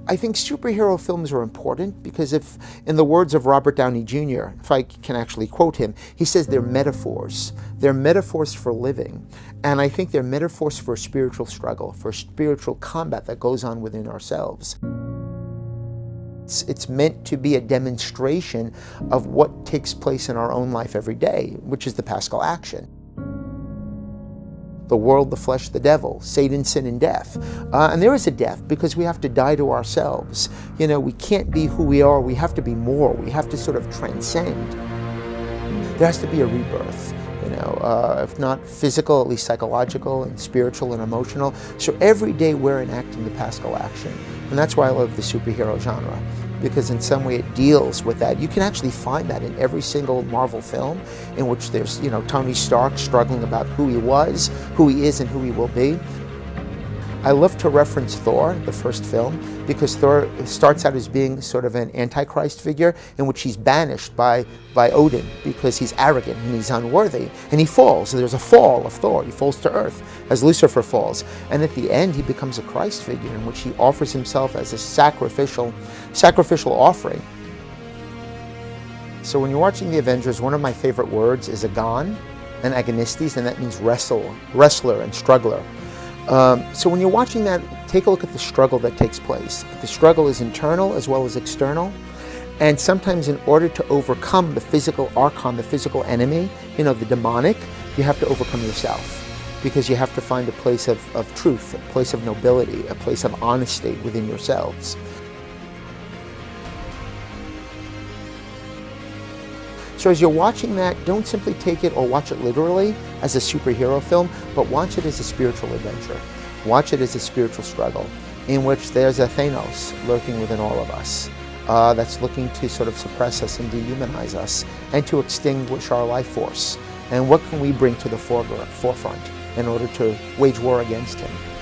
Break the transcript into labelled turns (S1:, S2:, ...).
S1: I think superhero films are important because if, in the words of Robert Downey Jr., if I can actually quote him, he says they're metaphors. They're metaphors for living. And I think they're metaphors for spiritual struggle, for spiritual combat that goes on within ourselves. It's meant to be a demonstration of what takes place in our own life every day, which is the Paschal action. The world, the flesh, the devil, Satan, sin, and death. And there is a death because we have to die to ourselves. You know, we can't be who we are. We have to be more. We have to sort of transcend. There has to be a rebirth, you know, if not physical, at least psychological and spiritual and emotional. So every day we're enacting the Paschal action. And that's why I love the superhero genre, because in some way it deals with that. You can actually find that in every single Marvel film in which there's, you know, Tony Stark struggling about who he was, who he is, and who he will be. I love to reference Thor, the first film, because Thor starts out as being sort of an antichrist figure in which he's banished by Odin because he's arrogant and he's unworthy. And he falls. So there's a fall of Thor. He falls to earth as Lucifer falls. And at the end, he becomes a Christ figure in which he offers himself as a sacrificial offering. So when you're watching the Avengers, one of my favorite words is agon and agonistes, and that means wrestler and struggler. So when you're watching that, take a look at the struggle that takes place. The struggle is internal as well as external. And sometimes in order to overcome the physical archon, the physical enemy, you know, the demonic, you have to overcome yourself. Because you have to find a place of truth, a place of nobility, a place of honesty within yourselves. So as you're watching that, don't simply take it or watch it literally as a superhero film, but watch it as a spiritual adventure. Watch it as a spiritual struggle in which there's a Thanos lurking within all of us that's looking to sort of suppress us and dehumanize us and to extinguish our life force. And what can we bring to the forefront in order to wage war against him?